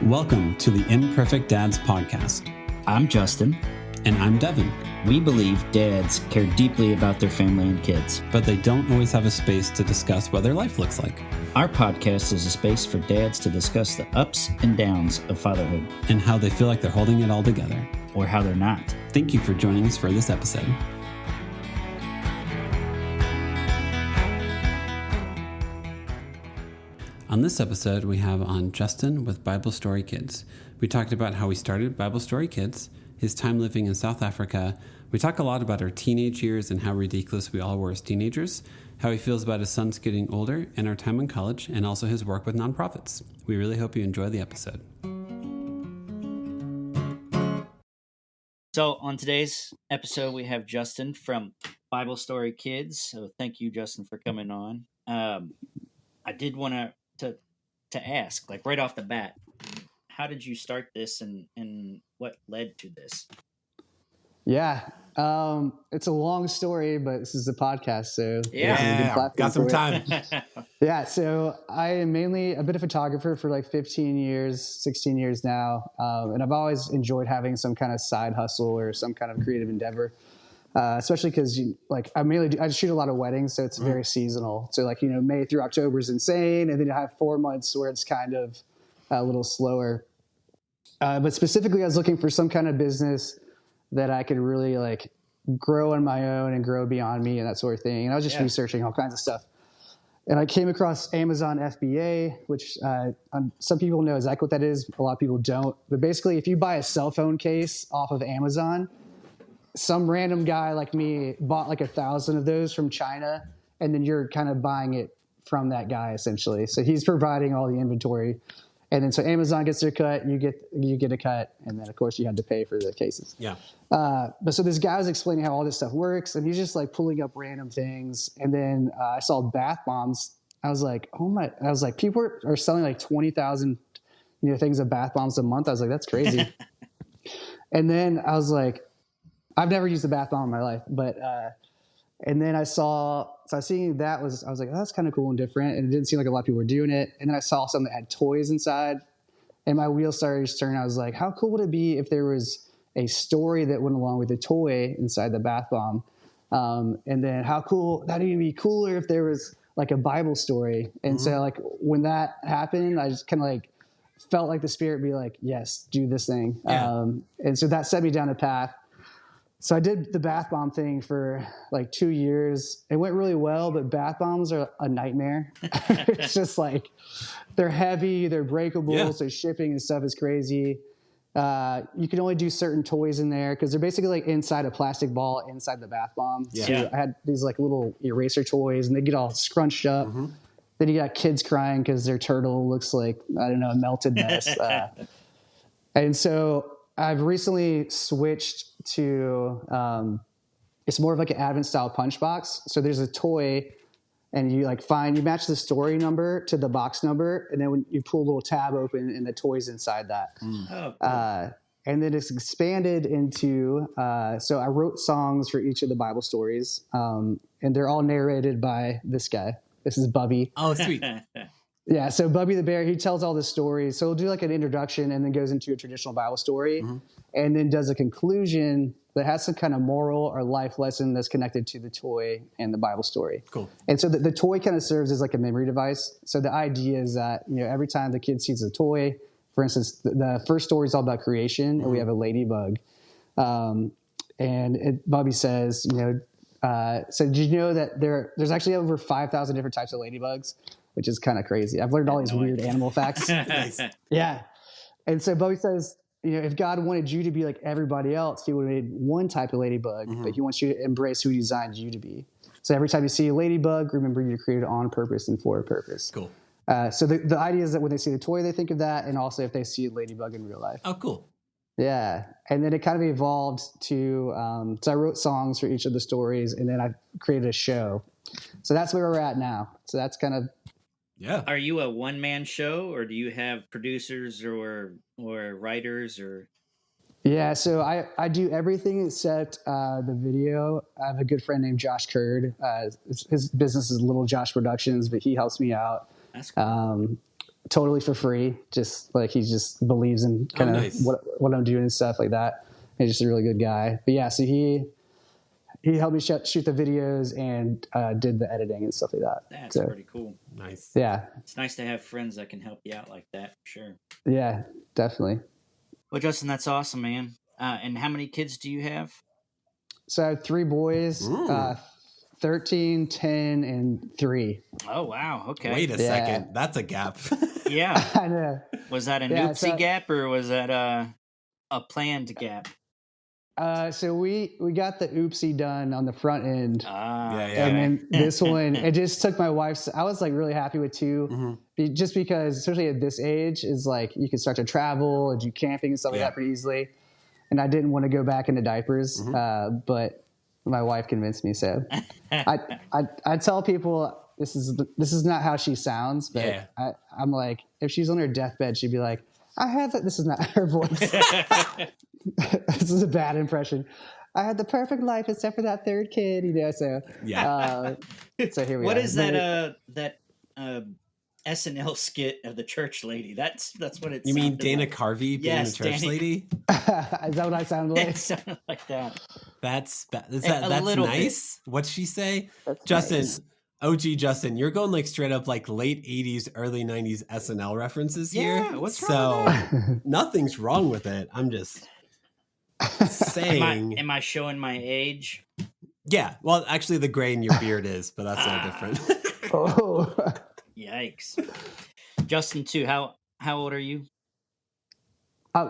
Welcome to the Imperfect Dads Podcast. I'm Justin. And I'm Devin. We believe dads care deeply about their family and kids, but they don't always have a space to discuss what their life looks like. Our podcast is a space for dads to discuss the ups and downs of fatherhood. And how they feel like they're holding it all together. Or how they're not. Thank you for joining us for this episode. On this episode, we have on Justin with Bible Story Kids. We talked about how we started Bible Story Kids, his time living in South Africa. We talk a lot about our teenage years and how ridiculous we all were as teenagers, how he feels about his sons getting older, and our time in college, and also his work with nonprofits. We really hope you enjoy the episode. So on today's episode, we have Justin from Bible Story Kids. So thank you, Justin, for coming on. I did want to ask, like right off the bat, how did you start this and what led to this? Yeah, it's a long story, but this is a podcast, so yeah, got some time. Yeah, so I am mainly I've been a photographer for like 15 years, 16 years now, and I've always enjoyed having some kind of side hustle or some kind of creative endeavor. Especially because I shoot a lot of weddings, so it's very seasonal. So May through October is insane, and then you have 4 months where it's kind of a little slower. But specifically, I was looking for some kind of business that I could really grow on my own and grow beyond me and that sort of thing. And I was just researching all kinds of stuff. And I came across Amazon FBA, which some people know exactly what that is. A lot of people don't. But basically, if you buy a cell phone case off of Amazon, some random guy like me bought 1,000 of those from China, and then you're kind of buying it from that guy essentially. So he's providing all the inventory, and then so Amazon gets their cut, you get a cut, and then of course you have to pay for the cases. Yeah. But so this guy was explaining how all this stuff works, and he's just pulling up random things, and then I saw bath bombs. I was like, oh my! I was like, people are selling 20,000 things of bath bombs a month. I was like, that's crazy. And then I was like, I've never used a bath bomb in my life, but and then I seen that I was like, oh, that's kind of cool and different, and it didn't seem like a lot of people were doing it. And then I saw something that had toys inside, and my wheels started to turn. I was like, how cool would it be if there was a story that went along with the toy inside the bath bomb? And then that'd even be cooler if there was a Bible story. And so when that happened, I just kind of felt like the Spirit be like, yes, do this thing. Yeah. And so that set me down a path. So I did the bath bomb thing for 2 years. It went really well, but bath bombs are a nightmare. It's just they're heavy, they're breakable, so shipping and stuff is crazy. You can only do certain toys in there because they're basically inside a plastic ball inside the bath bomb. Yeah. So I had these little eraser toys, and they get all scrunched up. Mm-hmm. Then you got kids crying because their turtle looks like, I don't know, a melted mess. And so I've recently switched to it's more of an Advent style punch box. So there's a toy, and you you match the story number to the box number, and then when you pull a little tab open, and the toy's inside that. Oh, cool. And then it's expanded into so I wrote songs for each of the Bible stories, and they're all narrated by this guy. This is Bubby. Oh, sweet. Yeah, so Bubby the Bear, he tells all the stories. So he'll do an introduction and then goes into a traditional Bible story, and then does a conclusion that has some kind of moral or life lesson that's connected to the toy and the Bible story. Cool. And so the toy kind of serves as a memory device. So the idea is that every time the kid sees a toy, for instance, the first story is all about creation, and we have a ladybug, and Bubby says, so did you know that there's actually over 5,000 different types of ladybugs? Which is kind of crazy. I've learned all these weird animal facts. Nice. Yeah. And so Bubby says, if God wanted you to be like everybody else, he would have made one type of ladybug, but he wants you to embrace who he designed you to be. So every time you see a ladybug, remember you're created on purpose and for a purpose. Cool. So the idea is that when they see the toy, they think of that, and also if they see a ladybug in real life. Oh, cool. Yeah. And then it kind of evolved to, so I wrote songs for each of the stories, and then I created a show. So that's where we're at now. So that's kind of, yeah. Are you a one-man show, or do you have producers or writers or? Yeah, so I do everything except the video. I have a good friend named Josh Curd. His business is Little Josh Productions, but he helps me out. That's cool. totally for free. Just like he just believes in kind of nice. what I'm doing and stuff like that. He's just a really good guy. But yeah, so he helped me shoot the videos and did the editing and stuff like that. That's pretty cool. Nice. Yeah. It's nice to have friends that can help you out like that, for sure. Yeah, definitely. Well, Justin, that's awesome, man. And how many kids do you have? So I have 3 boys, 13, 10, and 3. Oh, wow. Okay. Wait a second. That's a gap. Yeah. I know. Was that an Yeah, oopsie gap or was that a planned gap? So we got the oopsie done on the front end. Ah, Yeah. And then this one, it just took my wife's. I was like really happy with 2, just because, especially at this age, is like you can start to travel and do camping and stuff like that pretty easily. And I didn't want to go back into diapers, but my wife convinced me. So I tell people this is not how she sounds, but I'm like, if she's on her deathbed, she'd be like, I had that. This is not her voice. This is a bad impression. I had the perfect life except for that 3rd kid, So so here we are. What is that SNL skit of the church lady? That's what it. You mean sounded Dana like. Carvey being Yes, the church Danny. lady? Is that what I sound like? It sounded like that. That's little nice. What'd she say? That's Justin, nice. OG Justin, you're going like straight up like late 80s, early 90s SNL references here. Yeah, what's wrong with So nothing's wrong with it. I'm just saying. Am I showing my age? Yeah. Well, actually, the gray in your beard is, but that's all different. Oh. Yikes. Justin, too. How old are you?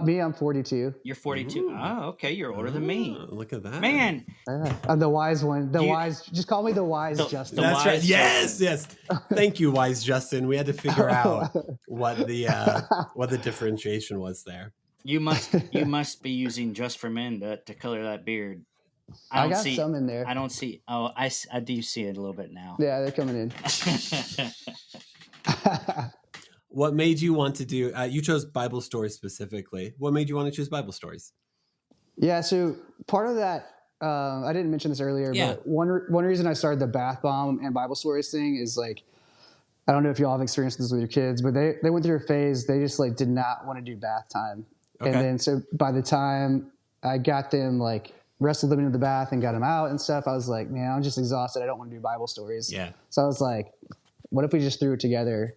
Me, I'm 42. You're 42. Ooh. Oh, okay. You're older than me. Oh, look at that. Man, I'm the wise one. Just call me the wise Justin. That's right. wise Yes. Thank you, wise Justin. We had to figure out what the differentiation was there. you must be using Just for Men to color that beard. I got some in there. I don't see. Oh, I do see it a little bit now. Yeah, they're coming in. What made you want to do? You chose Bible stories specifically. What made you want to choose Bible stories? Yeah, so part of that, I didn't mention this earlier, but one reason I started the Bath Bomb and Bible Stories thing is like, I don't know if y'all have experienced this with your kids, but they went through a phase, they just like did not want to do bath time. Okay. And then so by the time I got them, like wrestled them into the bath and got them out and stuff, I was like, man, I'm just exhausted. I don't want to do Bible stories. Yeah. So I was like, what if we just threw it together?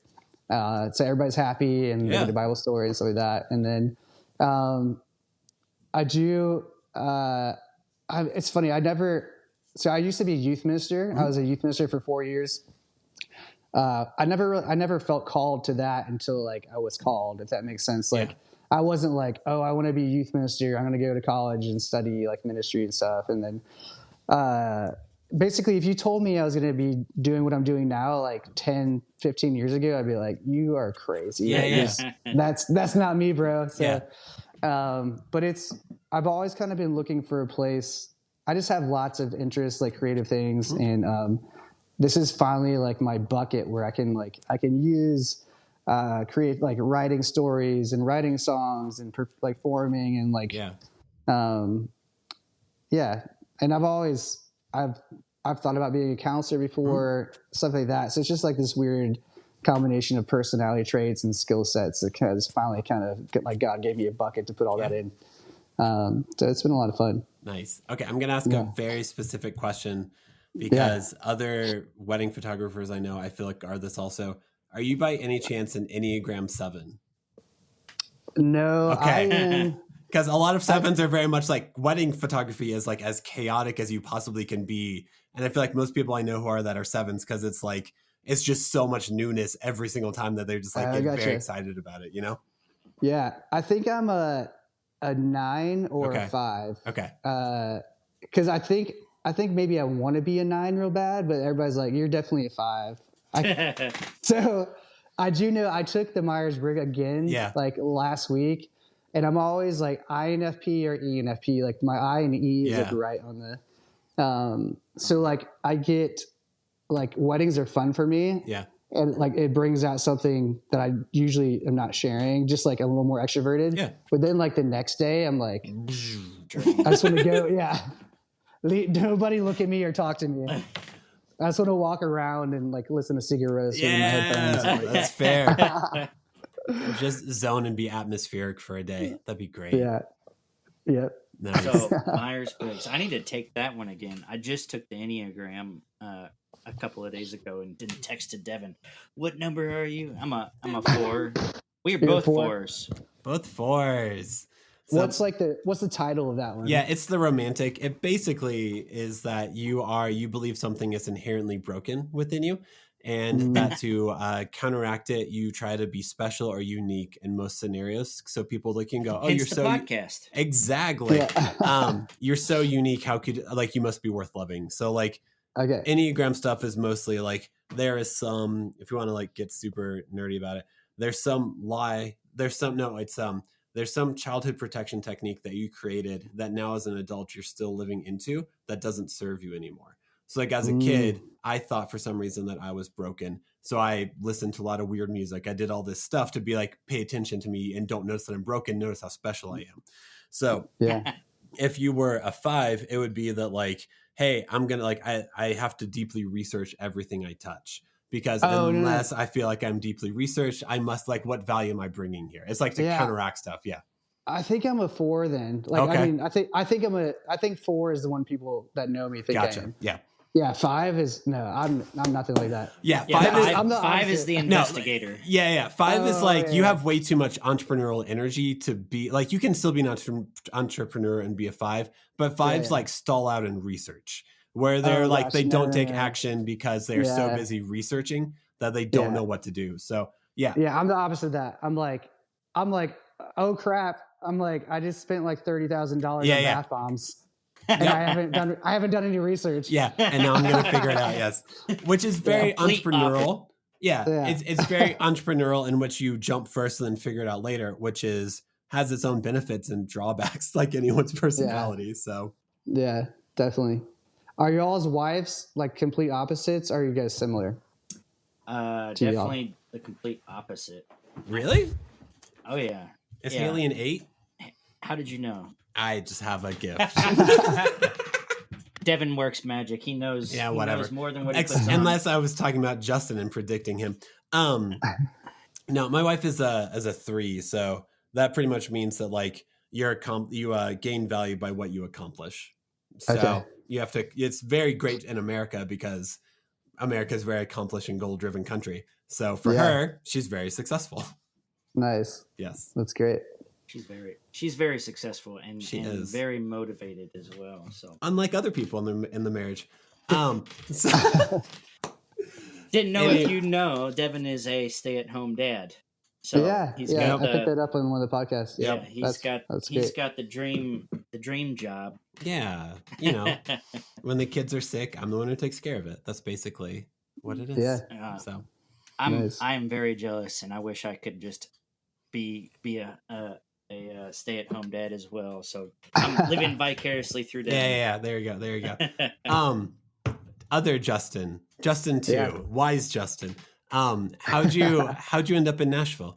So everybody's happy and they do Bible stories and stuff like that. And then I do. It's funny. So I used to be a youth minister. I was a youth minister for 4 years. I never felt called to that until like I was called, if that makes sense. Like I wasn't like, oh, I want to be a youth minister. I'm going to go to college and study like ministry and stuff. And then basically, if you told me I was going to be doing what I'm doing now, like 10, 15 years ago, I'd be like, you are crazy. That's not me, bro. So, but I've always kind of been looking for a place. I just have lots of interests, like creative things. And, this is finally like my bucket where I can use, create like writing stories and writing songs and like performing and like, And I've thought about being a counselor before, stuff like that. So it's just like this weird combination of personality traits and skill sets that has finally kind of like God gave me a bucket to put all that in. So it's been a lot of fun. Nice. Okay, I'm going to ask a very specific question because other wedding photographers I know, I feel like are this also. Are you by any chance an Enneagram 7? No. Okay. Because a lot of 7s are very much like wedding photography is like as chaotic as you possibly can be. And I feel like most people I know who are that are 7s because it's like, it's just so much newness every single time that they're just like getting very excited about it, you know? Yeah. I think I'm a 9 or a 5. Okay. Because I think maybe I want to be a 9 real bad, but everybody's like, you're definitely a 5. So I do know I took the Myers-Briggs again, like last week. And I'm always like INFP or ENFP. Like my I and E is like right on the. So like I get like weddings are fun for me. Yeah. And like it brings out something that I usually am not sharing, just like a little more extroverted. Yeah. But then like the next day, I'm like, I just want to go. Yeah. Nobody look at me or talk to me. I just want to walk around and like listen to Sigur Rós. Yeah, that's fair. Just zone and be atmospheric for a day. That'd be great. Yeah. Yep. Nice. So Myers-Briggs. I need to take that one again. I just took the Enneagram a couple of days ago and didn't text to Devin. What number are you? I'm a 4. We are You're both 4? 4s. Both 4s. So, What's the title of that one? yeah, it's the romantic. It basically is that you believe something is inherently broken within you, and that to counteract it, you try to be special or unique in most scenarios. So people can go, "Oh, Hence you're the so podcast." exactly. Yeah. You're so unique. How could you must be worth loving?" So like Okay. Enneagram stuff is mostly like there is some, if you want to like get super nerdy about it, there's some there's some childhood protection technique that you created that now as an adult you're still living into that doesn't serve you anymore. So like as a kid, I thought for some reason that I was broken. So I listened to a lot of weird music. I did all this stuff to be like, pay attention to me and don't notice that I'm broken. Notice how special I am. So Yeah. if you were a 5, it would be that like, hey, I'm going to like, I have to deeply research everything I touch. Because unless I feel like I'm deeply researched, I must like, what value am I bringing here? It's like to counteract stuff. Yeah. I think I'm a 4 then. Like, okay. I mean, I think 4 is the one people that know me think I am. Yeah. Yeah. 5 is no, I'm nothing like that. Yeah. 5 is the investigator. No, yeah. 5 is like, you have way too much entrepreneurial energy to be like, you can still be an entrepreneur and be a 5, but 5s like stall out in research. Where they're they don't take action because they're so busy researching that they don't know what to do. So yeah. I'm the opposite of that. I'm like, oh crap. I'm like, I just spent like $30,000 on bath bombs. And I haven't done any research. Yeah. And now I'm going to figure it out. Yes. Which is very entrepreneurial. Yeah. It's very entrepreneurial in which you jump first and then figure it out later, which has its own benefits and drawbacks like anyone's personality. So yeah, definitely. Are y'all's wives like complete opposites? Or are you guys similar? Definitely the complete opposite. Really? Oh yeah. Is Haley an 8? How did you know? I just have a gift. Devin works magic. He knows. Yeah, whatever. Knows more than what he puts on. Unless I was talking about Justin and predicting him. No, my wife is a 3, so that pretty much means that like you gain value by what you accomplish. So you have to. It's very great in America because America is a very accomplished and goal-driven country. So for her, she's very successful. Nice. Yes, that's great. She's very successful and is very motivated as well. So unlike other people in the marriage, didn't know if you know Devin is a stay-at-home dad. So I picked that up on one of the podcasts. Yeah, he's got the dream job. Yeah, when the kids are sick, I'm the one who takes care of it. That's basically what it is. Yeah. So I'm very jealous, and I wish I could just be a stay-at-home dad as well. So I'm living vicariously through Devin. Yeah. There you go. Other Justin 2, wise Justin. How'd you end up in Nashville?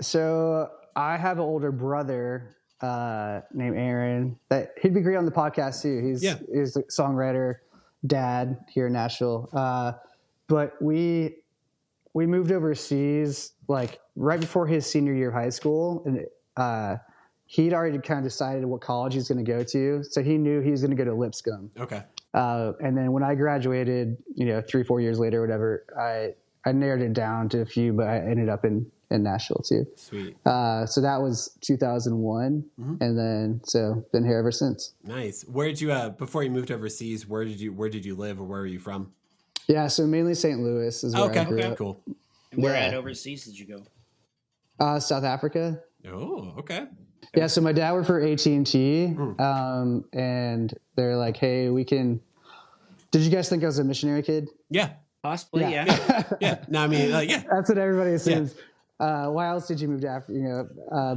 So I have an older brother named Aaron that he'd be great on the podcast too. He's a songwriter, dad here in Nashville. But we moved overseas like right before his senior year of high school, and he'd already kind of decided what college he's going to go to. So he knew he was going to go to Lipscomb. Okay. And then when I graduated, 3-4 years later, or whatever, I narrowed it down to a few, but I ended up in Nashville too. Sweet. So that was 2001. And then, so been here ever since. Nice. Where did you, before you moved overseas, where did you live or where were you from? Yeah. So mainly St. Louis is where I grew up. Cool. And where at overseas did you go? South Africa. Oh, okay. Yeah, so my dad worked for AT&T, and they're like, "Hey, we can." Did you guys think I was a missionary kid? Yeah, possibly. Yeah. Yeah. No, I mean, yeah. That's what everybody assumes. Why else did you move to Africa?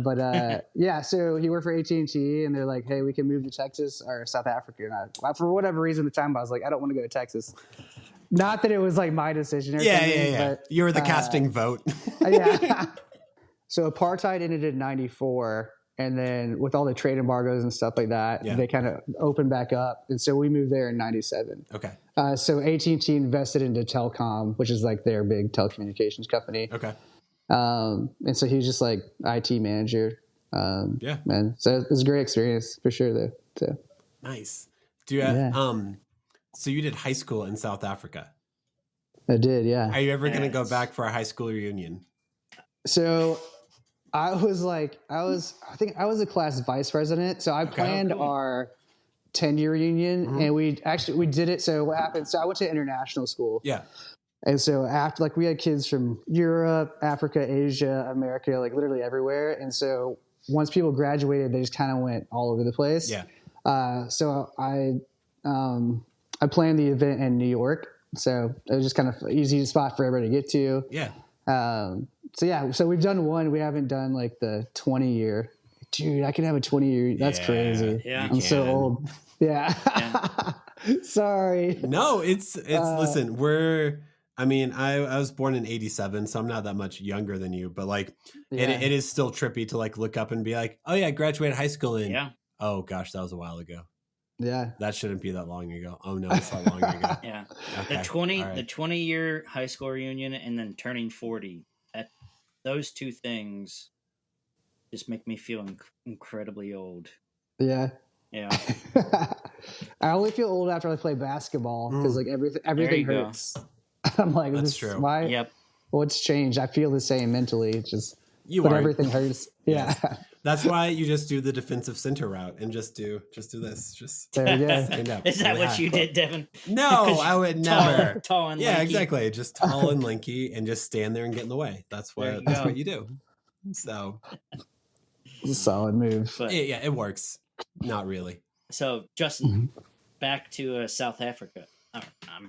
But yeah, so he worked for AT&T, and they're like, "Hey, we can move to Texas or South Africa." And for whatever reason, at the time I was like, "I don't want to go to Texas." Not that it was like my decision. But you were the casting vote. Yeah. So apartheid ended in '94. And then with all the trade embargoes and stuff like that, they kind of opened back up. And so we moved there in '97. Okay. So AT&T invested into Telcom, which is like their big telecommunications company. Okay. And so he was just like IT manager. Yeah. Man, so it was a great experience for sure though. So Nice. Do you, Yeah. so you did high school in South Africa. I did, yeah. Are you ever going to go Yes. back for a high school reunion? So I think I was a class vice president. So I planned cool. our 10-year reunion, and we did it. So what happened? So I went to international school. Yeah. And so after, like, we had kids from Europe, Africa, Asia, America, like literally everywhere. And so once people graduated, they just kind of went all over the place. Yeah. So I planned the event in New York. So it was just kind of an easy spot for everybody to get to. Yeah. So we've done one. We haven't done like the 20-year. Dude, I can have a 20-year. That's Yeah, crazy. Yeah. I'm so can. old. Yeah. Sorry. No, it's listen, I was born in 87, so I'm not that much younger than you, but like Yeah. it is still trippy to like look up and be like, oh yeah, I graduated high school in, Yeah. oh gosh, that was a while ago. Yeah. That shouldn't be that long ago. Oh no, it's not long ago. Yeah. Okay. The 20 All right. the 20-year high school reunion and then turning 40. Those two things just make me feel incredibly old. Yeah. Yeah. I only feel old after I play basketball because like everything you go. hurts. I'm like, That's this true. why? Yep. What's changed? I feel the same mentally. It's just, You but are. everything hurts. Yeah. That's why you just do the defensive center route and just do this. Just There you go. stand up. Is that what Yeah. you did, Devin? No, I would never. Tall and Yeah, lanky. exactly. Just tall and lanky and just stand there and get in the way. That's There what you that's go. what you do. So It's a solid move. But yeah, it works. Not really. so Justin, back to South Africa.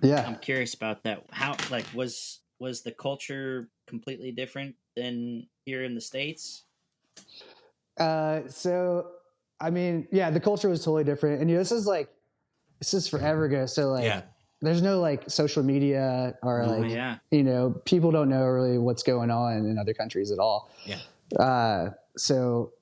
Yeah. I'm curious about that. How was the culture completely different than here in the States? So I mean, yeah, the culture was totally different. And this is forever ago. So like Yeah. there's no like social media or Oh, like yeah. people don't know really what's going on in other countries at all. Yeah. So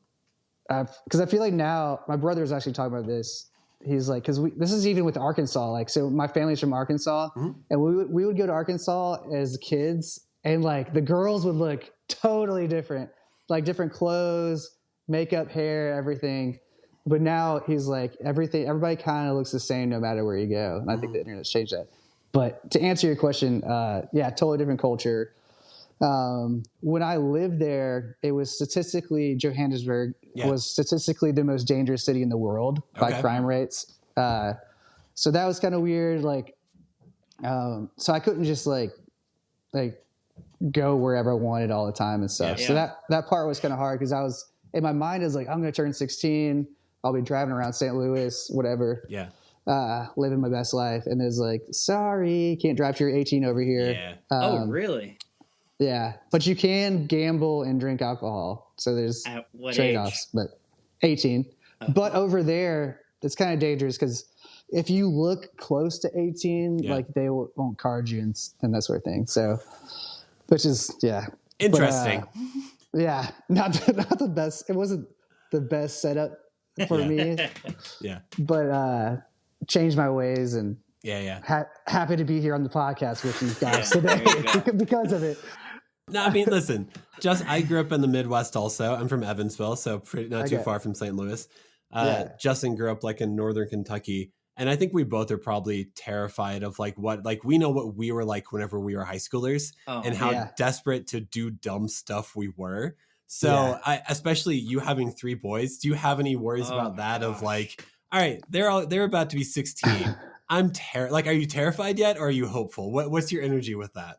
because I feel like now my brother was actually talking about this. He's like, because this is even with Arkansas. Like, so my family's from Arkansas, and we would go to Arkansas as kids, and like the girls would look totally different, like different clothes, makeup, hair, everything. But now he's like, everybody kind of looks the same no matter where you go, and I think the internet's changed that. But to answer your question, yeah, totally different culture. When I lived there, it was statistically Johannesburg was statistically the most dangerous city in the world by crime rates. So that was kind of weird. Like, so I couldn't just like go wherever I wanted all the time and stuff. Yeah. So that part was kind of hard because I was in my mind is like, I'm going to turn 16. I'll be driving around St. Louis, whatever. Yeah. Living my best life. And it's like, sorry, can't drive till you're 18 over here. Yeah. Oh, really? Yeah, but you can gamble and drink alcohol. So there's At what trade-offs, but 18. But over there, it's kind of dangerous because if you look close to 18, like they won't card you and that sort of thing. So, which is, yeah. Interesting. But, yeah, not the best. It wasn't the best setup for me, Yeah. but changed my ways and Yeah. happy to be here on the podcast with you guys Yeah, there you today go. because of it. No, I mean, listen, I grew up in the Midwest also. I'm from Evansville, so not too Okay. far from St. Louis. Yeah. Justin grew up like in Northern Kentucky. And I think we both are probably terrified of like we know what we were like whenever we were high schoolers and how yeah. desperate to do dumb stuff we were. So especially you having 3 boys, do you have any worries about that of like, all right, they're about to be 16. Are you terrified yet? Or are you hopeful? What's your energy with that?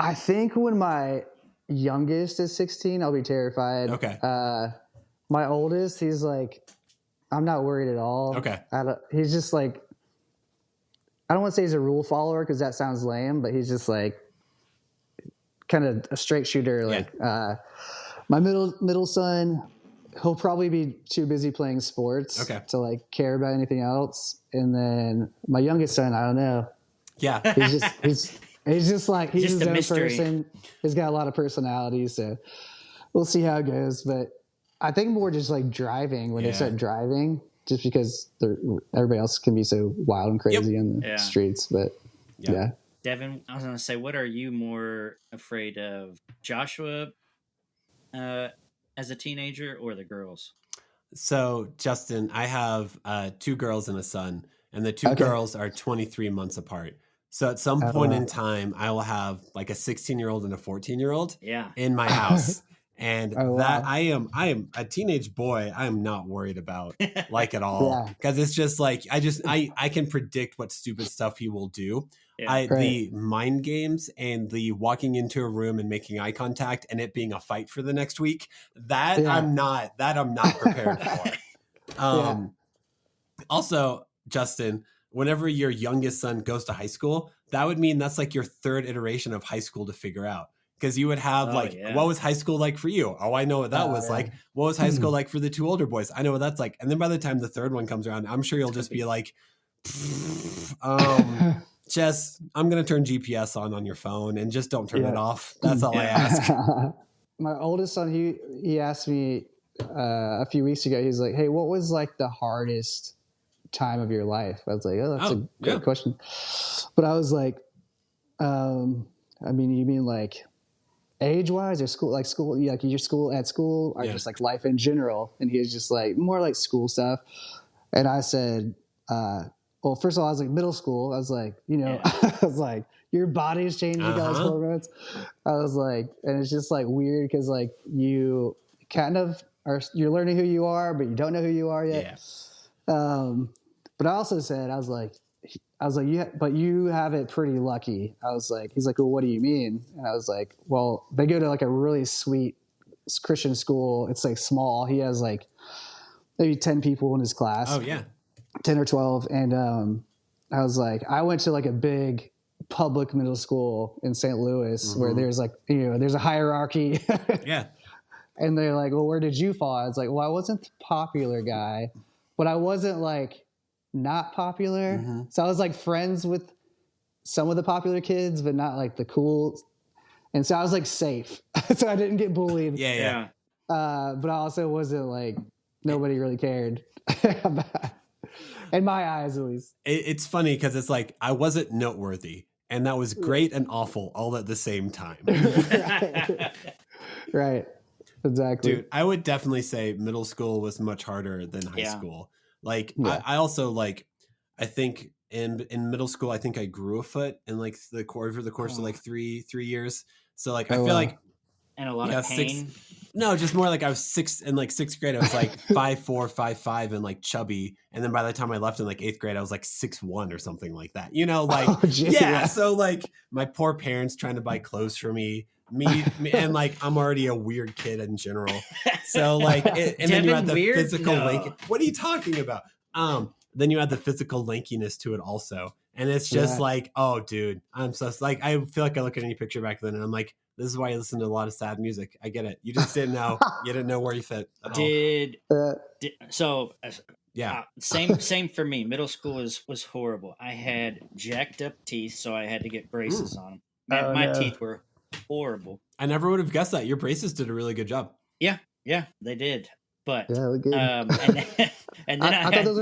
I think when my youngest is 16, I'll be terrified. Okay. My oldest, he's like, I'm not worried at all. Okay. He's just like, I don't want to say he's a rule follower because that sounds lame, but he's just like kind of a straight shooter. Like my middle son, he'll probably be too busy playing sports to like care about anything else. And then my youngest son, I don't know. Yeah. He's just like, he's Just his a own mystery. person. He's got a lot of personality. So we'll see how it goes. But I think more just like driving when they start driving, just because everybody else can be so wild and crazy on the streets. But yeah. Devin, I was gonna say, what are you more afraid of, Joshua, uh, as a teenager, or the girls? So, Justin, I have two girls and a son, and the two Okay. girls are 23 months apart. So, at some Oh, point wow. in time, I will have like a 16-year-old and a 14-year-old Yeah. in my house. And Oh, that wow. I am a teenage boy. I am not worried about like at all Yeah. because it's just like I can predict what stupid stuff he will do. Yeah. I Right. the mind games and the walking into a room and making eye contact and it being a fight for the next week, that Yeah. I'm not prepared for. Yeah. Also, Justin, whenever your youngest son goes to high school, that would mean that's like your third iteration of high school to figure out. Because you would have Oh, like, yeah. what was high school like for you? Oh, I know what that was yeah. like. What was high school like for the two older boys? I know what that's like. And then by the time the third one comes around, I'm sure you'll just be like, just I'm gonna turn GPS on your phone and just don't turn it Yeah. off. That's all I Yeah. ask. My oldest son, he asked me a few weeks ago. He's like, "Hey, what was like the hardest time of your life?" I was like, "Oh, that's a great yeah. question." But I was like, I mean, you mean like age-wise or school, like your school at school, or Yeah. just like life in general? And he was just like, more like school stuff. And I said, well, first of all, I was like middle school. I was like, Yeah. I was like, your body's changing all those hormones. I was like, and it's just like weird because like you kind of you're learning who you are, but you don't know who you are yet. Yeah. But I also said, I was like, but you have it pretty lucky. I was like, he's like, well, what do you mean? And I was like, well, they go to like a really sweet Christian school. It's like small. He has like maybe 10 people in his class. Oh yeah. 10 or 12. And I was like, I went to like a big public middle school in St. Louis where there's like, there's a hierarchy. Yeah. And they're like, well, where did you fall? I was like, well, I wasn't the popular guy, but I wasn't like not popular. So I was like friends with some of the popular kids, but not like the cool. And so I was like safe. So I didn't get bullied. Yeah. But I also wasn't like, nobody really cared. In my eyes, at least. It's funny because it's like I wasn't noteworthy, and that was great and awful all at the same time. Right. Exactly. Dude, I would definitely say middle school was much harder than high school. Like I also like, I think in middle school, I think I grew a foot in like over the course of like three years. So like I feel like and a lot of pain. No, just more like I was in sixth grade. I was like 5'4", 5'5", and like chubby. And then by the time I left in like eighth grade, I was like 6'1" or something like that. Like So like my poor parents trying to buy clothes for me, and like I'm already a weird kid in general. So like, and then you had the physical link. What are you talking about? Then you add the physical lankiness to it also. And it's just like, oh, dude, I'm so like, I feel like I look at any picture back then and I'm like, this is why I listen to a lot of sad music. I get it. You just didn't know. You didn't know where you fit. Same for me. Middle school was horrible. I had jacked up teeth, so I had to get braces on them. My teeth were horrible. I never would have guessed that. Your braces did a really good job. Yeah, they did. But and then I thought those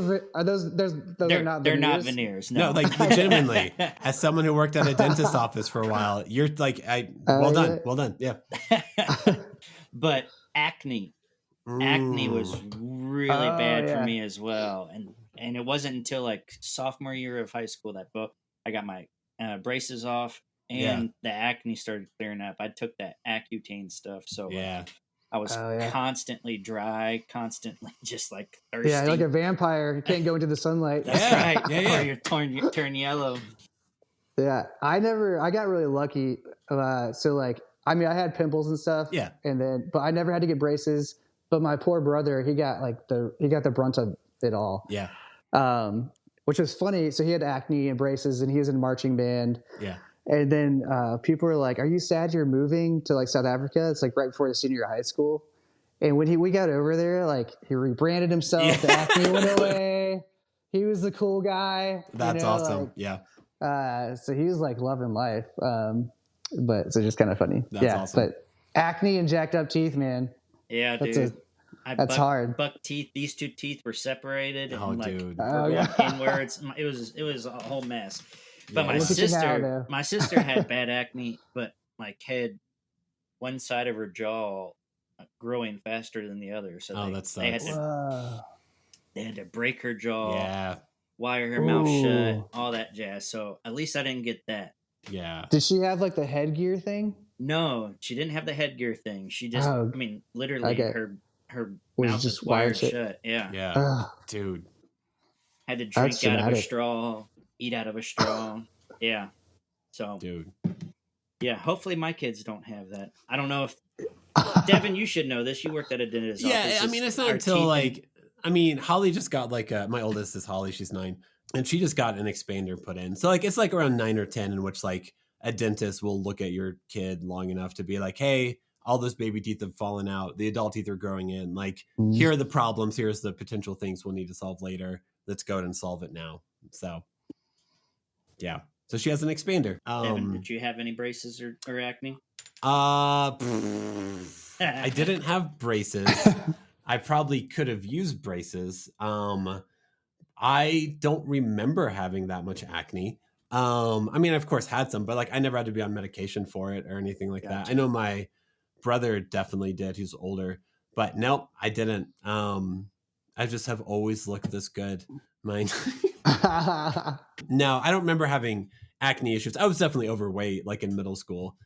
are not veneers. They're not veneers. No, like legitimately, as someone who worked at a dentist's office for a while, you're like, well done, yeah. But acne was really bad for me as well, and it wasn't until like sophomore year of high school that I got my braces off and the acne started clearing up. I took that Accutane stuff, so I was constantly dry, constantly just like thirsty. Yeah, like a vampire. You can't go into the sunlight. That's right. Yeah. Or you turn yellow. Yeah, I got really lucky. So like, I mean, I had pimples and stuff. Yeah. But I never had to get braces. But my poor brother, he got the brunt of it all. Yeah. Which was funny. So he had acne and braces, and he was in marching band. Yeah. And then people were like, "Are you sad you're moving to like South Africa?" It's like right before the senior year of high school. And when we got over there, like he rebranded himself. The acne went away. He was the cool guy. That's awesome. So he was like loving life. But so just kind of funny. That's awesome. But acne and jacked up teeth, man. Yeah, dude. That's hard. Buck teeth. These two teeth were separated. Oh, and dude. Inwards. It was a whole mess. But Yeah. Look at you now, though. my sister had bad acne, but like had one side of her jaw growing faster than the other. So Oh, that they had sucks. to Whoa. they had to break her jaw, Yeah. wire her mouth shut, Ooh. all that jazz. So at least I didn't get that. Yeah. Did she have like the headgear thing? No, she didn't have the headgear thing. She just, Oh, I mean, literally okay. her Was mouth just was wired wired shut. shut. Yeah. Yeah. Ugh, Dude. Had to that's drink out of a dramatic. straw, eat out of a straw. Yeah. So, Dude. yeah, hopefully my kids don't have that. I don't know if, Devin, you should know this. You worked at a dentist's office. Yeah, I mean, it's not Our until teeth like, I mean, Holly just got like my oldest is Holly, she's 9, and she just got an expander put in. So like, it's like around 9 or 10, in which like a dentist will look at your kid long enough to be like, hey, all those baby teeth have fallen out. The adult teeth are growing in. Like, Mhm. here are the problems. Here's the potential things we'll need to solve later. Let's go ahead and solve it now. So, yeah. So she has an expander. Devin, did you have any braces or acne? I didn't have braces. I probably could have used braces. I don't remember having that much acne. I mean, I of course had some, but like I never had to be on medication for it or anything like that. Gotcha. I know my brother definitely did. He's older, but nope, I didn't. I just have always looked this good. Mine. No, I don't remember having acne issues. I was definitely overweight, like in middle school,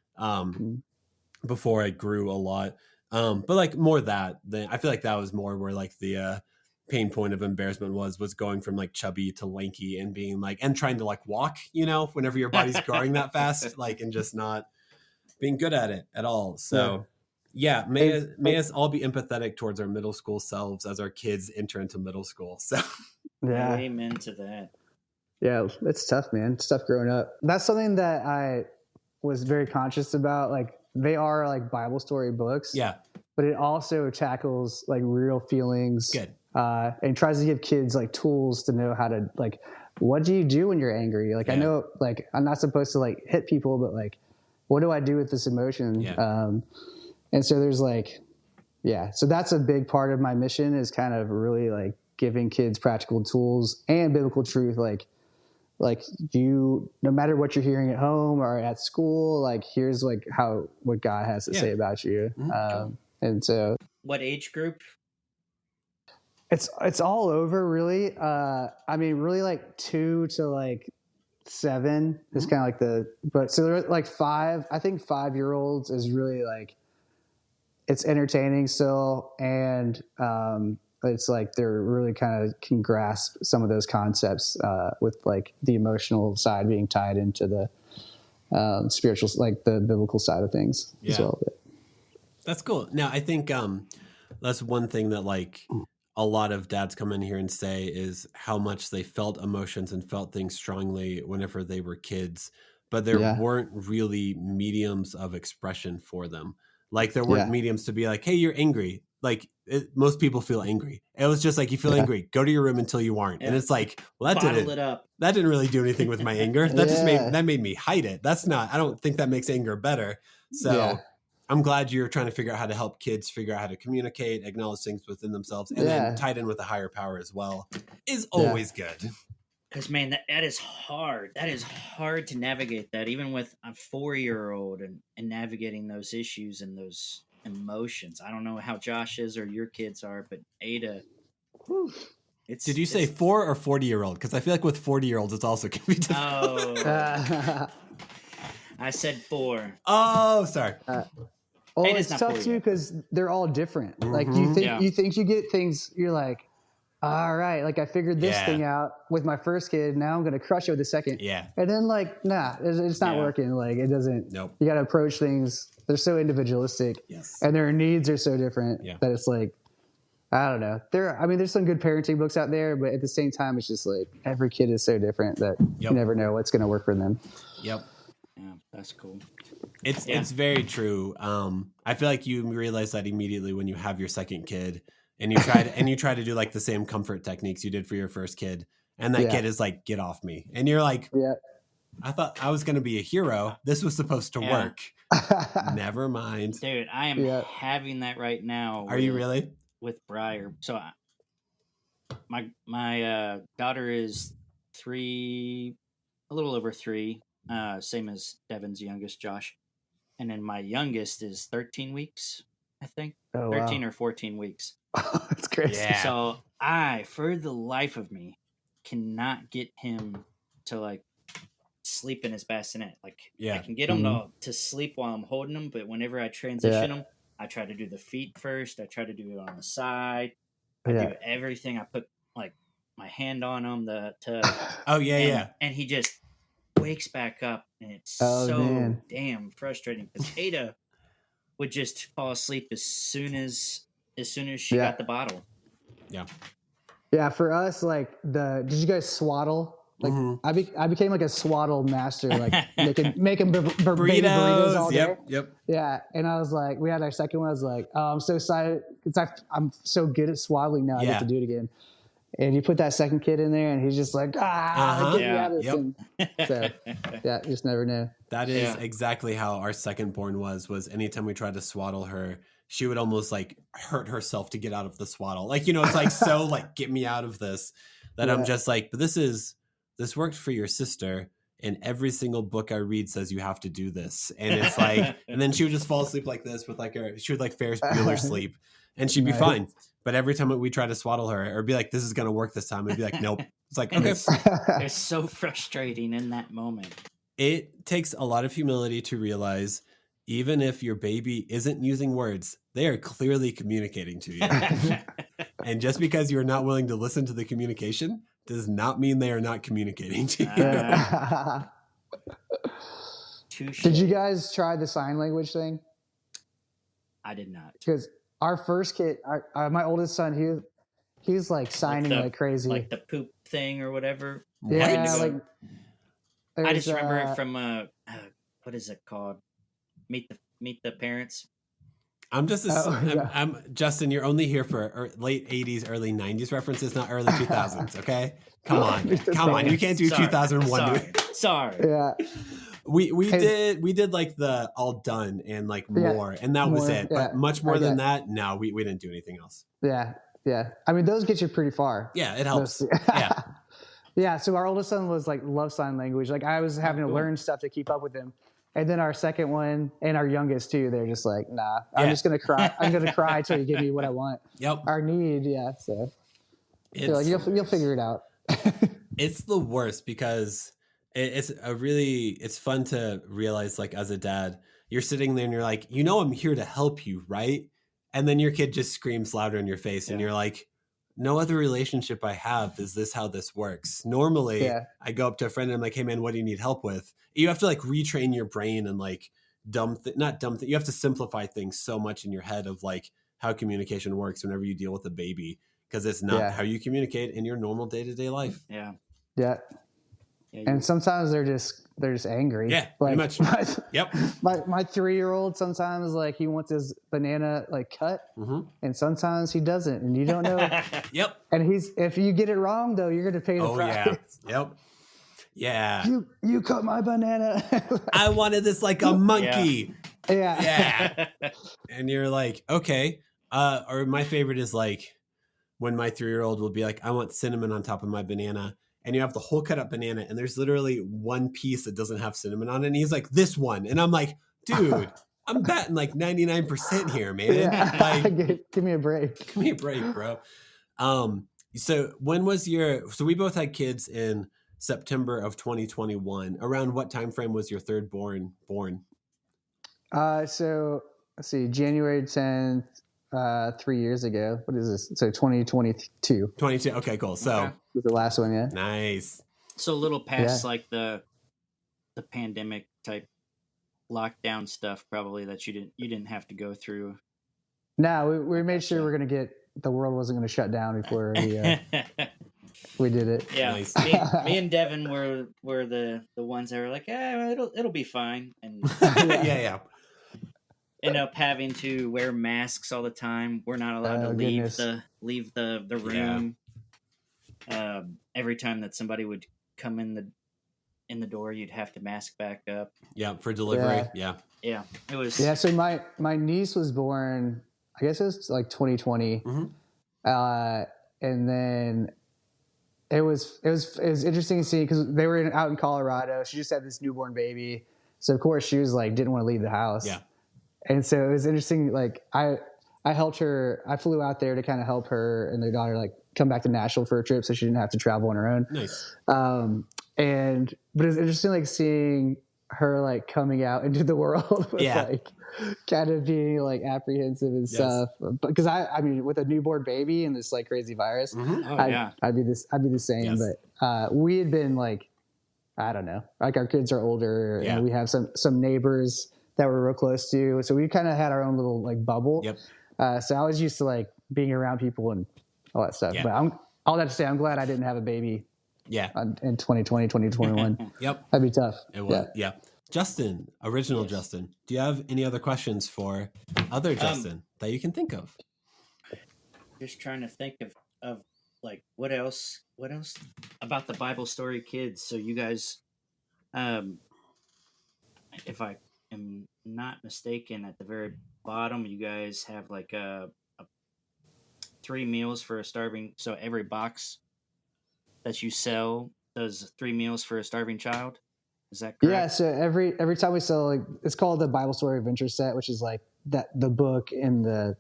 before I grew a lot. But like more that than I feel like that was more where like the pain point of embarrassment was going from like chubby to lanky and being like and trying to like walk, you know, whenever your body's growing that fast, like and just not being good at it at all. So yeah, may us all be empathetic towards our middle school selves as our kids enter into middle school. So Yeah. Amen to that. Yeah, it's tough, man. It's tough growing up. That's something that I was very conscious about. Like, they are like Bible story books. yeah, But it also tackles like real feelings. good. And tries to give kids like tools to know how to like, what do you do when you're angry? Like, I know like I'm not supposed to like hit people, but like, what do I do with this emotion? Yeah. And so there's like, so that's a big part of my mission is kind of really like giving kids practical tools and biblical truth. Like you, no matter what you're hearing at home or at school, like here's like what God has to say about you. Mm-hmm. And so what age group? it's all over really. I mean, really like 2 to like 7 is kind of like so they're like 5, I think 5-year-olds is really like, it's entertaining still. And, it's like they're really kind of can grasp some of those concepts with like the emotional side being tied into the spiritual, like the biblical side of things as well. That's cool. Now, I think that's one thing that like a lot of dads come in here and say is how much they felt emotions and felt things strongly whenever they were kids, but there weren't really mediums of expression for them. Like there weren't mediums to be like, hey, you're angry. Like most people feel angry. It was just like, you feel angry, go to your room until you aren't. And it's like, well, that didn't really do anything with my anger. That just made me hide it. I don't think that makes anger better. So I'm glad you're trying to figure out how to help kids figure out how to communicate, acknowledge things within themselves, and then tied in with a higher power as well is always good. Because man, that is hard. That is hard to navigate that, even with a 4-year-old and navigating those issues and those emotions. I don't know how Josh is or your kids are, but Ada, did you say 4 or 40-year-old? Because I feel like with 40-year-olds, it's also can be difficult. Oh, I said 4. Oh, sorry. Well, it's tough too because they're all different. Mm-hmm. Like you think you get things. You're like, all right, like I figured this thing out with my first kid. Now I'm gonna crush it with the second. Yeah. And then like, nah, it's not working. Like it doesn't. Nope. You got to approach things. They're so individualistic. Yes. And their needs are so different that it's like, I don't know. There's some good parenting books out there, but at the same time, it's just like every kid is so different that you never know what's gonna work for them. Yep. Yeah, that's cool. It's very true. I feel like you realize that immediately when you have your second kid and you try to do like the same comfort techniques you did for your first kid, and that kid is like, "Get off me," and you're like, "I thought I was going to be a hero. This was supposed to work." Never mind, dude. I am having that right now. Are you really? With Briar? So my daughter is 3 a little over 3, same as Devin's youngest, Josh. And then my youngest is 13 weeks, I think. Oh, 13 wow. or 14 weeks. That's crazy. Yeah. So I, for the life of me, cannot get him to like sleep in his bassinet. Like Yeah. I can get him to sleep while I'm holding him, but whenever I transition him, I try to do the feet first. I try to do it on the side. I do everything. I put like my hand on him Oh yeah, and he just wakes back up, and it's damn frustrating because Ada would just fall asleep as soon as she got the bottle. Yeah, for us, like did you guys swaddle? Like I became like a swaddle master, like making baby burritos all day. Yep. Yeah, and I was like, we had our second one. I was like, oh, I'm so excited because I'm so good at swaddling now. I get to do it again. And you put that second kid in there, and he's just like, get me out of this. And so, you just never know. That is exactly how our second born was anytime we tried to swaddle her, she would almost like hurt herself to get out of the swaddle. Like, it's like, so like, get me out of this, that I'm just like, but this worked for your sister. And every single book I read says you have to do this. And it's like, and then she would just fall asleep like this with like she would like Ferris Bueller sleep, and she'd be fine. But every time we try to swaddle her or be like, this is going to work this time, we'd be like, nope. It's like, okay. It's so frustrating in that moment. It takes a lot of humility to realize even if your baby isn't using words, they are clearly communicating to you. And just because you're not willing to listen to the communication does not mean they are not communicating to you. Did you guys try the sign language thing? I did not. Because our first kid, my oldest son, he's like signing like crazy, like the poop thing or whatever. Yeah, like I just remember it from what is it called? Meet the Parents. I'm just I'm Justin. You're only here for late '80s, early '90s references, not early 2000s. Okay, come on. You can't do 2001. Sorry. Yeah. We did like the all done and like more, and that was it. But much more than that, no, we didn't do anything else. Yeah. I mean, those get you pretty far. Yeah, it helps. Yeah. Yeah. So our oldest son was like love sign language. Like I was having to learn stuff to keep up with him. And then our second one and our youngest too, they're just like, nah, I'm just gonna cry. I'm gonna cry until you give me what I want. Yep. Our need, So like, you'll figure it out. It's the worst because it's fun to realize, like, as a dad, you're sitting there and you're like, I'm here to help you, right? And then your kid just screams louder in your face, and you're like, no other relationship I have is this how this works. Normally, I go up to a friend and I'm like, hey man, what do you need help with? You have to like retrain your brain and like you have to simplify things so much in your head of like how communication works whenever you deal with a baby, because it's not how you communicate in your normal day-to-day life. Yeah. And sometimes they're just angry. Yeah, like, pretty much. My 3-year-old sometimes like he wants his banana like cut, and sometimes he doesn't, and you don't know. Yep. And if you get it wrong though, you're gonna pay the price. Yep. Yeah. You cut my banana. I wanted this like a monkey. Yeah. And you're like, okay. Or my favorite is like when my 3-year-old will be like, I want cinnamon on top of my banana. And you have the whole cut up banana, and there's literally one piece that doesn't have cinnamon on it. And he's like, this one. And I'm like, dude, I'm batting like 99% here, man. Yeah. Like, give me a break. Give me a break, bro. So when was so we both had kids in September of 2021. Around what time frame was your third born? So let's see, January 10th, 3 years ago. What is this? So 2022. 22. Okay, cool. So was the last one, Nice. So a little past like the pandemic type lockdown stuff, probably, that you didn't have to go through. No, we made sure the world wasn't going to shut down before we did it. Yeah, nice. me and Devin were the ones that were like, it'll be fine, and yeah. End up having to wear masks all the time. We're not allowed to leave the room. Yeah. Every time that somebody would come in the door, you'd have to mask back up. Yeah, for delivery. Yeah. It was. Yeah, so my niece was born, I guess it was like 2020, and then it was interesting to see because they were out in Colorado. She just had this newborn baby, so of course she was like didn't want to leave the house. Yeah. And so it was interesting. Like I helped her. I flew out there to kind of help her and their daughter like come back to Nashville for a trip, so she didn't have to travel on her own. Nice. But it was interesting like seeing her like coming out into the world with like kind of being like apprehensive and stuff. Because I mean with a newborn baby and this like crazy virus, I'd be the same. Yes. But we had been like, I don't know, like our kids are older and we have some neighbors that we're real close to. So we kind of had our own little like bubble. Yep. So I was used to like being around people and all that stuff. Yeah. But all that to say, I'm glad I didn't have a baby. Yeah. In 2020, 2021. Yep. That'd be tough. It was. Yeah. Justin, original Justin, do you have any other questions for other Justin that you can think of? Just trying to think of like what else about the Bible Story Kids. So you guys, if I am not mistaken, at the very bottom, you guys have like a 3 meals for a starving. So every box that you sell does 3 meals for a starving child. Is that correct? Yeah. So every time we sell, like it's called the Bible Story Adventure Set, which is like the book and the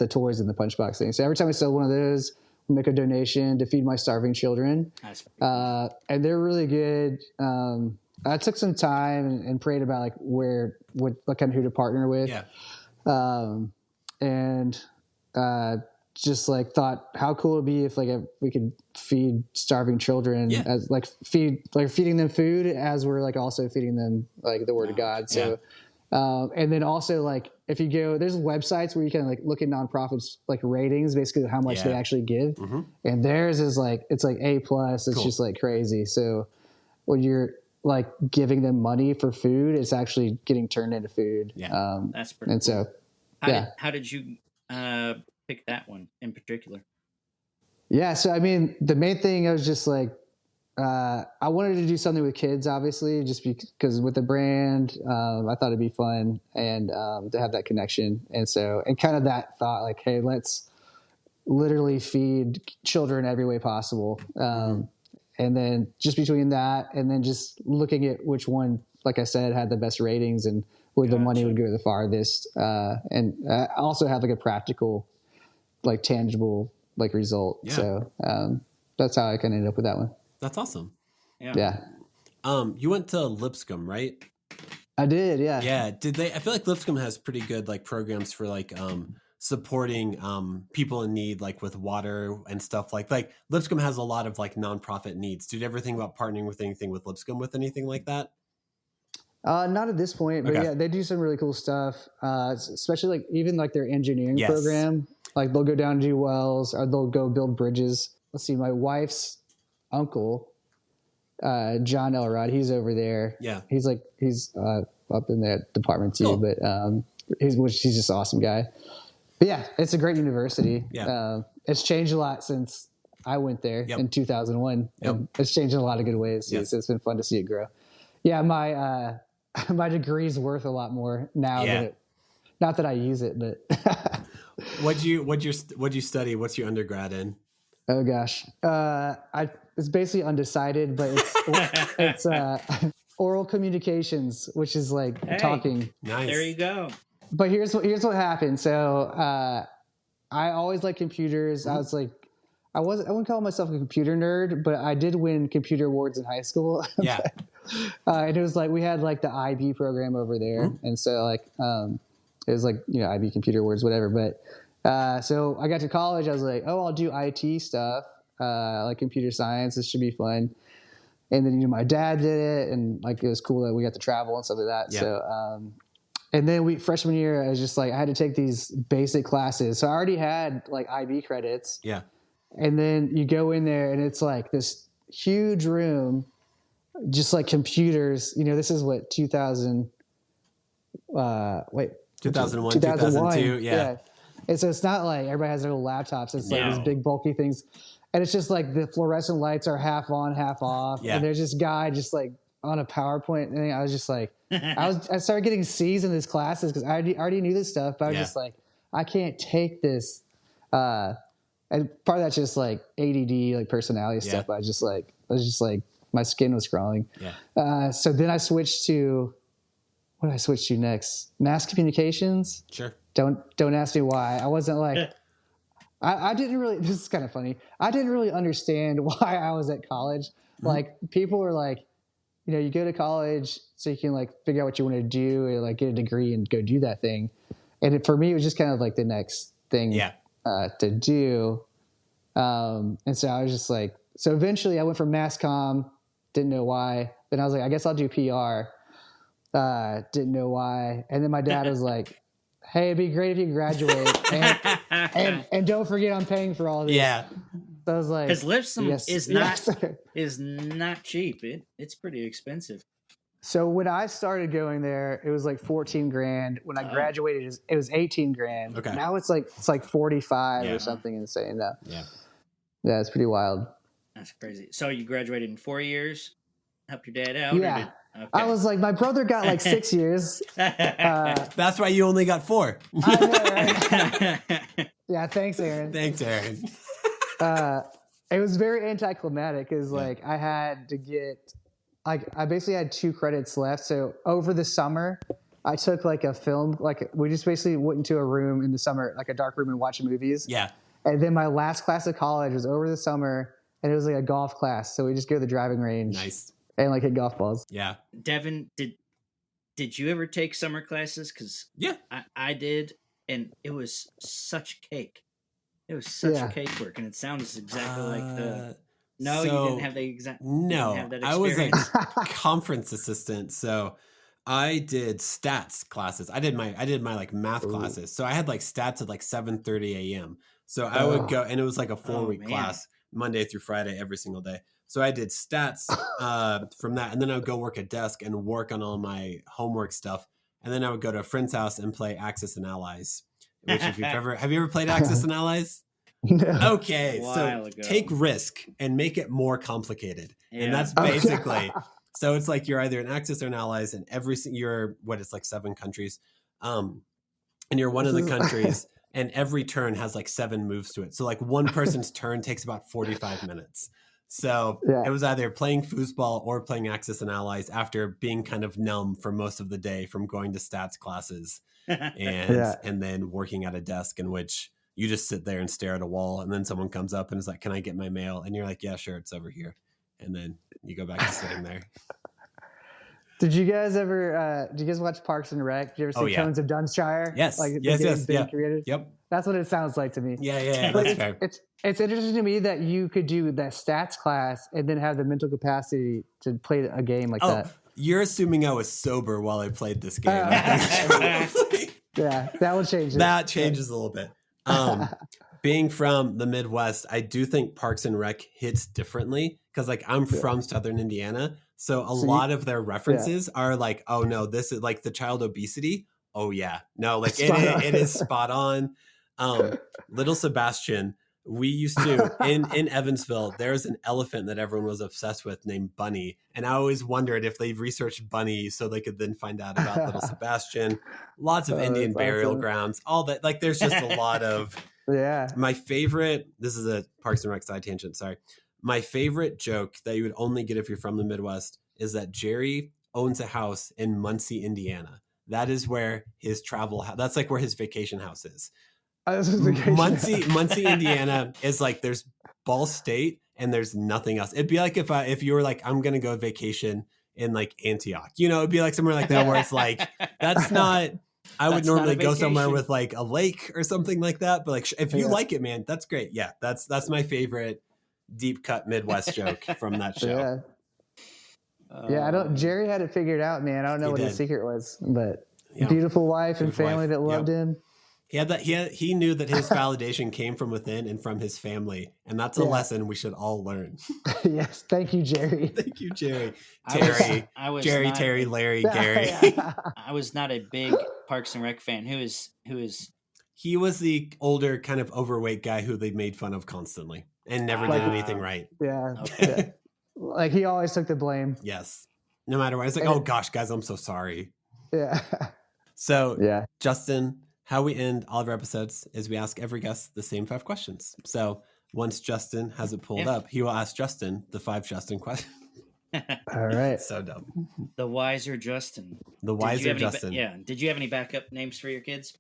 toys and the punchbox thing. So every time we sell one of those, we make a donation to feed my starving children. That's and they're really good. I took some time and prayed about like what kind of who to partner with. Yeah. Just like thought how cool it'd be if like we could feed starving children as like feeding them food as we're like also feeding them like the word of God. So, and then also like if you go, there's websites where you can like look at nonprofits like ratings, basically how much they actually give, and theirs is like it's like A+. It's just like crazy. So when you're like giving them money for food, it's actually getting turned into food. Yeah, that's pretty. And cool. So how did you pick that one in particular? Yeah, so I mean, the main thing I was just like, I wanted to do something with kids, obviously, just because with the brand, I thought it'd be fun and to have that connection. And so, and kind of that thought, like, hey, let's literally feed children every way possible. And then just between that, and then just looking at which one, like I said, had the best ratings and where the money would go the farthest, and also have like a practical, like tangible, like result. Yeah. So that's how I kind of ended up with that one. That's awesome. Yeah. You went to Lipscomb, right? I did. Yeah. Yeah. Did they? I feel like Lipscomb has pretty good like programs for like supporting people in need, like with water and stuff. Like Lipscomb has a lot of like nonprofit needs. Did you ever think about partnering with anything with Lipscomb with anything like that? Not at this point, but yeah, they do some really cool stuff. Especially like even like their engineering program. Like they'll go down and do wells, or they'll go build bridges. Let's see, my wife's uncle, John Elrod, he's over there. Yeah, he's up in that department too. Cool. But he's just an awesome guy. But yeah, it's a great university. Yeah, it's changed a lot since I went there in 2001. And it's changed in a lot of good ways. Yes. So it's been fun to see it grow. Yeah, my degree is worth a lot more now than it. Not that I use it, but. What'd you study? What's your undergrad in? Oh gosh, it's basically undecided, but it's oral communications, which is like talking. Nice. There you go. But here's what happened. So I always liked computers. I was like, I wouldn't call myself a computer nerd, but I did win computer awards in high school. Yeah. And it was like we had like the IB program over there, and so like it was like IB computer awards, whatever. But so I got to college, I was like, oh, I'll do IT stuff, like computer science. This should be fun. And then my dad did it, and like it was cool that we got to travel and stuff like that. Yeah. So and then freshman year, I was just like I had to take these basic classes, so I already had like IB credits. Yeah. And then you go in there, and it's like this huge room, just like computers. This is what 2000. 2001, 2002, yeah. And so it's not like everybody has their little laptops. It's like these big bulky things. And it's just like the fluorescent lights are half on, half off. Yeah. And there's this guy just like on a PowerPoint. And I was just like, I started getting C's in these classes because I already knew this stuff. But I was just like, I can't take this and part of that's just like ADD, like personality stuff. But I was just like, my skin was crawling. Yeah. So then I switched to, what did I switch to next? Mass communications. Sure. Don't ask me why. I wasn't like, I didn't really, this is kind of funny. I didn't really understand why I was at college. Like people were like, you know, you go to college so you can like figure out what you want to do and like get a degree and go do that thing. And for me, it was just kind of like the next thing to do. And so I was just like, so eventually I went for mass comm, didn't know why. Then I was like, I guess I'll do PR. Didn't know why. And then my dad was like, hey, it'd be great if you graduate and don't forget I'm paying for all this. Yeah. So I was like, because Lipscomb is yes. not cheap. It's pretty expensive. So when I started going there, it was like 14 grand. When I graduated, it was 18 grand. Okay. Now it's like 45 or something insane. Yeah, it's pretty wild. That's crazy. So you graduated in 4 years? Help your dad out? Yeah. Okay. I was like, my brother got like 6 years. That's why you only got 4. I know, right? Yeah, thanks, Aaron. Thanks, Aaron. It was very anticlimactic because like I had to get, like I basically had 2 credits left. So over the summer, I took like a film, like we just basically went into a room in the summer, like a dark room and watched movies. Yeah. And then my last class of college was over the summer and it was like a golf class. So we just go to the driving range. Nice. And like hit golf balls. Yeah. Devin, did you ever take summer classes? Because I did, and it was such cake. It was such a cake work, and it sounds exactly like the. No, you didn't have the exact. No, I was a conference assistant, so I did stats classes. I did my like math classes, so I had like stats at like 7:30 a.m. So I would go, and it was like a 4-week class, Monday through Friday, every single day. So I did stats from that, and then I would go work a desk and work on all my homework stuff, and then I would go to a friend's house and play Axis and Allies. Which, if have you ever played Axis and Allies? No. Okay, so take Risk and make it more complicated, and that's basically. So it's like you're either an Axis or an Allies, and you're it's like 7 countries, and you're one of the countries, and every turn has like 7 moves to it. So like one person's turn takes about 45 minutes. So it was either playing foosball or playing Axis and Allies after being kind of numb for most of the day from going to stats classes and then working at a desk in which you just sit there and stare at a wall, and then someone comes up and is like, can I get my mail? And you're like, yeah, sure, it's over here. And then you go back to sitting there. Did you guys watch Parks and Rec? Did you ever see Tones of Dunshire? Yes. Like yes. Created? Yep. That's what it sounds like to me. Yeah. That's fair. It's interesting to me that you could do that stats class and then have the mental capacity to play a game like that. You're assuming I was sober while I played this game. Yeah, that would change it. That changes a little bit. Being from the Midwest, I do think Parks and Rec hits differently because like I'm from Southern Indiana. So a lot of their references are like, oh no, this is like the child obesity. Oh yeah. No, like it is spot on. Little Sebastian, we used to in Evansville, there's an elephant that everyone was obsessed with named Bunny. And I always wondered if they've researched Bunny so they could then find out about Little Sebastian. Lots of Indian burial grounds, all that. Like there's just a lot of my favorite, this is a Parks and Rec side tangent, sorry. My favorite joke that you would only get if you're from the Midwest is that Jerry owns a house in Muncie, Indiana. That is where his that's like where his vacation house is. Muncie, Indiana is like there's Ball State and there's nothing else. It'd be like if you were like, I'm gonna go vacation in like Antioch, it'd be like somewhere like that where it's like that's not. I would normally go somewhere with like a lake or something like that, but like if you like it, man, that's great. Yeah, that's my favorite deep cut Midwest joke from that show. Jerry had it figured out, man. I don't know what his secret was, but beautiful wife and family that loved him. He knew that his validation came from within and from his family, and that's a lesson we should all learn. Yes, thank you, Jerry. Thank you, Jerry. Terry, Larry, Gary. I was not a big Parks and Rec fan. Who is? He was the older, kind of overweight guy who they made fun of constantly and never did anything right. Yeah. Okay. Like he always took the blame. Yes. No matter what. It's like, oh gosh, guys, I'm so sorry. Yeah. So Justin, how we end all of our episodes is we ask every guest the same 5 questions. So once Justin has it pulled up, he will ask Justin the 5 Justin questions. All right. So dumb. The wiser Justin. The wiser Justin. Did you have any backup names for your kids?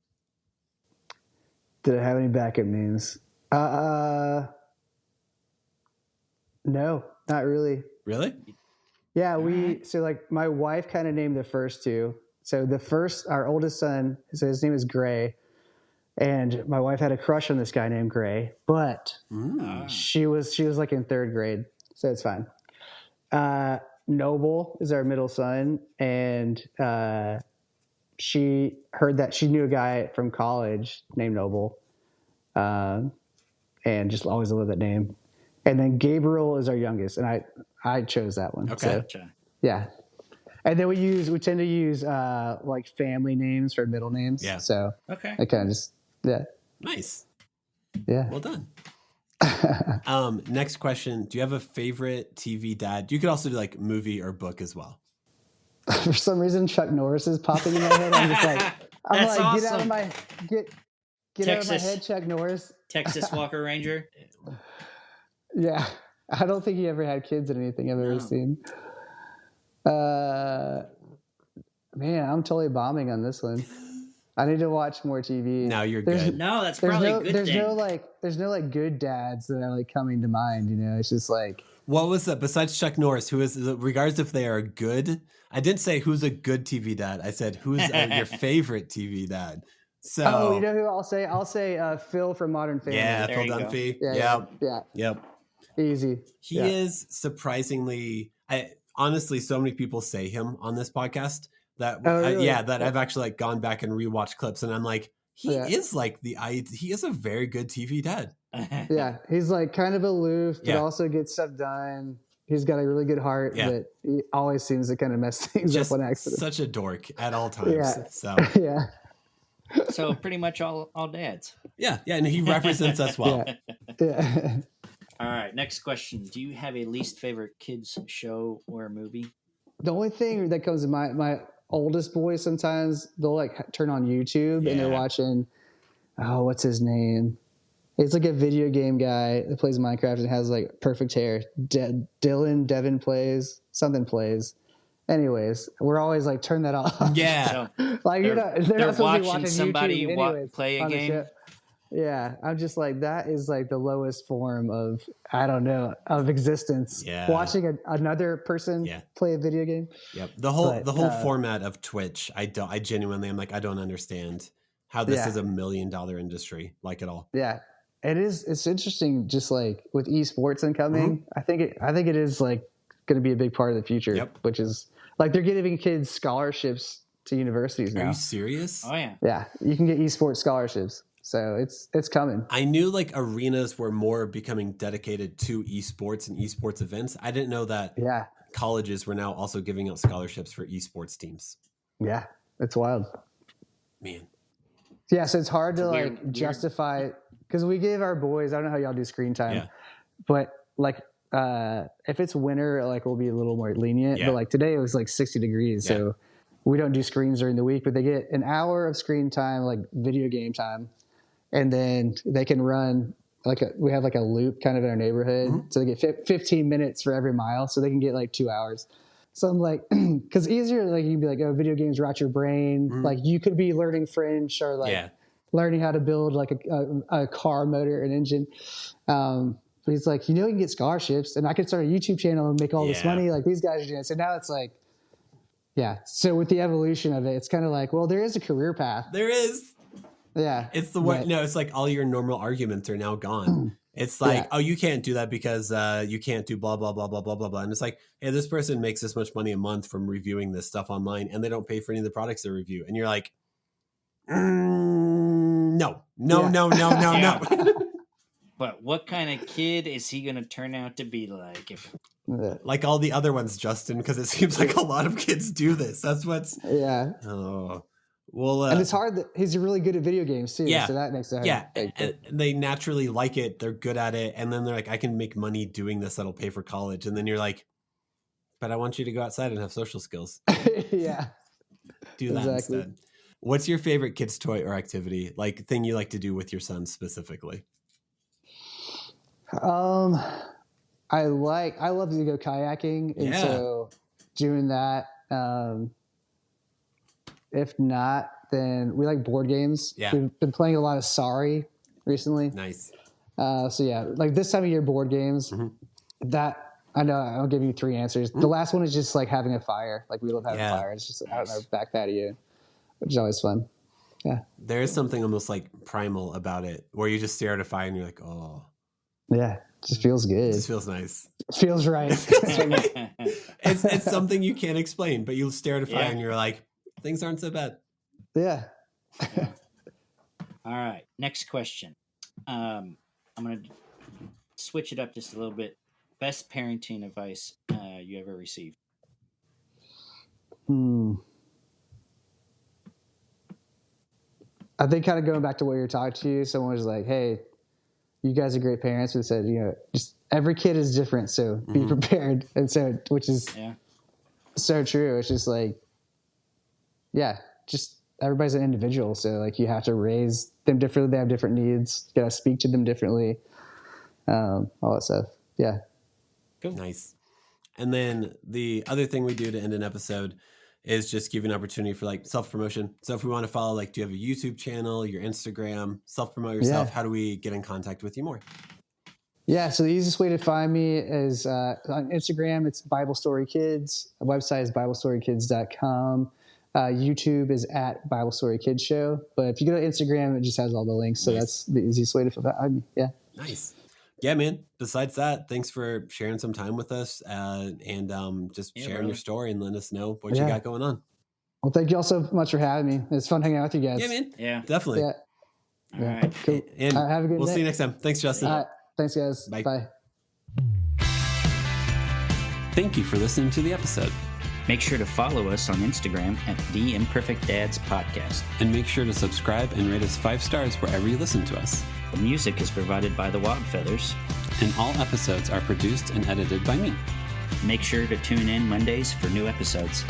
Did I have any backup names? No, not really. Really? Yeah, so like my wife kind of named the first 2. So our oldest son, so his name is Gray, and my wife had a crush on this guy named Gray, but she was like in 3rd grade, so it's fine. Noble is our middle son, and she heard that she knew a guy from college named Noble, and just always loved that name. And then Gabriel is our youngest, and I chose that one. Okay. So, Gotcha. yeah. And then we tend to use like family names for middle names. Yeah. So Okay. I kind of just Nice. yeah. Well done. Next question. Do you have a favorite TV dad? You could also do like movie or book as well. For some reason, Chuck Norris is popping in my head. I'm just like, That's get out awesome. of my get out of my Texas. head, Chuck Norris. Texas Walker Ranger. Yeah, I don't think he ever had kids in anything I've ever seen. Man, I'm totally bombing on this one. I need to watch more TV. No, you're There's- good. No, that's probably a good there's thing. there's no like good dads that are like coming to mind. You know, it's just like What was that besides Chuck Norris? Who is, regardless if they are good? I didn't say who's a good TV dad. I said who's your favorite TV dad. So you know who I'll say? I'll say Phil from Modern Family. yeah, There Phil you go. Dunphy. Yeah, Yep. yeah, Yep. easy. He Yeah. is surprisingly. Honestly, so many people say him on this podcast that Oh, really? that I've actually like gone back and rewatched clips, and I'm like, he Yeah. is like he is a very good TV dad. Yeah, he's like kind of aloof, but Yeah. also gets stuff done. He's got a really good heart, Yeah. but he always seems to kind of mess things Just up on accident. such a dork at all times. Yeah. So Yeah, So pretty much all dads. yeah, and he represents us well. yeah. All right. Next question. Do you have a least favorite kids show or movie? The only thing that comes to my oldest boy, sometimes they'll like turn on YouTube and they're Yeah. watching. Oh, what's his name? It's like a video game guy that plays Minecraft and has like perfect hair. Devin plays. Anyways, we're always like, turn that off. Yeah. So Like They're- they're they're not supposed to be watching watching somebody YouTube anyways play a on the game? show. Yeah, I'm just like, that is like the lowest form of, I don't know, of existence. Yeah. Watching another person Yeah. play a video game. Yep. The whole But, format of Twitch, I genuinely am like, I don't understand how this Yeah. is $1 million industry like at all. Yeah, it is. It's interesting, just like with esports incoming. I think it is like going to be a big part of the future. Yep. Which is like they're giving kids scholarships to universities Are now. you serious? oh yeah. Yeah, you can get esports scholarships, so it's coming. I knew like arenas were more becoming dedicated to esports and esports events. I didn't know that Yeah, colleges were now also giving out scholarships for esports teams. yeah, it's wild. Man. Yeah, so it's hard to weird- like weird. justify, because we give our boys, I don't know how y'all do screen time, Yeah. but like if it's winter, like we'll be a little more lenient. Yeah. But like today it was like 60 degrees, Yeah. so we don't do screens during the week, but they get an hour of screen time, like video game time, and then they can run we have like a loop kind of in our neighborhood, Mm-hmm. so they get 15 minutes for every mile, so they can get like 2 hours. So I'm like, because easier, like you can be like, oh, video games rot your brain. Like you could be learning French or like Mm-hmm. Yeah. learning how to build like a car motor, an engine. But he's like, you can get scholarships, and I could start a YouTube channel and make all this Yeah. money like these guys are doing. So now it's like, yeah. So with the evolution of it, it's kind of like, well, there is a career path. There is. Yeah. It's the way. But- No, it's like all your normal arguments are now gone. It's like, Yeah. oh, you can't do that because you can't do blah, blah, blah, blah, blah, blah, blah. And it's like, hey, this person makes this much money a month from reviewing this stuff online and they don't pay for any of the products they review. And you're like, no. But what kind of kid is he going to turn out to be like? If Like all the other ones, Justin, because it seems like a lot of kids do this. That's what's, Yeah. oh, well, And it's hard that he's really good at video games too. Yeah. So that makes it yeah, hard. and they naturally like it. They're good at it. And then they're like, I can make money doing this that'll pay for college. And then you're like, but I want you to go outside and have social skills. Yeah. Do that Exactly. instead. What's your favorite kids' toy or activity? Like thing you like to do with your son specifically? I love to go kayaking, and so doing that. If not, then we like board games. Yeah. We've been playing a lot of Sorry recently. Nice. So yeah, like this time of year board games. That I know I'll give you 3 answers. The last one is just like having a fire. Like we love having a fire. It's just out in our back patio, which is always fun. Yeah. There is something almost like primal about it, where you just stare at a fire and you're like, oh. Yeah, it just feels good. It just feels nice. Feels right. It's something you can't explain, but you stare at a fire and you're like, things aren't so bad. Yeah. All right. Next question. I'm going to switch it up just a little bit. Best parenting advice you ever received? I think kind of going back to what you're talking to, someone was like, hey, you guys are great parents. We said, just every kid is different. So be prepared. And so, which is so true. It's just like, just everybody's an individual. So like you have to raise them differently. They have different needs. You got to speak to them differently. All that stuff. Yeah. Cool. Nice. And then the other thing we do to end an episode is just give you an opportunity for like self-promotion. So if we want to follow, like, do you have a YouTube channel, your Instagram, self-promote yourself? How do we get in contact with you more? Yeah. So the easiest way to find me is on Instagram. It's Bible Story Kids. The website is BibleStoryKids.com. YouTube is at Bible Story Kids Show. But if you go to Instagram, it just has all the links. So that's the easiest way to find me. Yeah. Nice. Yeah, man. Besides that, thanks for sharing some time with us and just sharing your story and letting us know what you got going on. Well, thank you all so much for having me. It's fun hanging out with you guys. Yeah, man. Yeah. Definitely. Yeah. All right. Cool. And have a good day. We'll see you next time. Thanks, Justin. All right. Thanks, guys. Bye. Bye. Thank you for listening to the episode. Make sure to follow us on Instagram at The Imperfect Dads Podcast. And make sure to subscribe and rate us 5 stars wherever you listen to us. The music is provided by the Wildfeathers. And all episodes are produced and edited by me. Make sure to tune in Mondays for new episodes.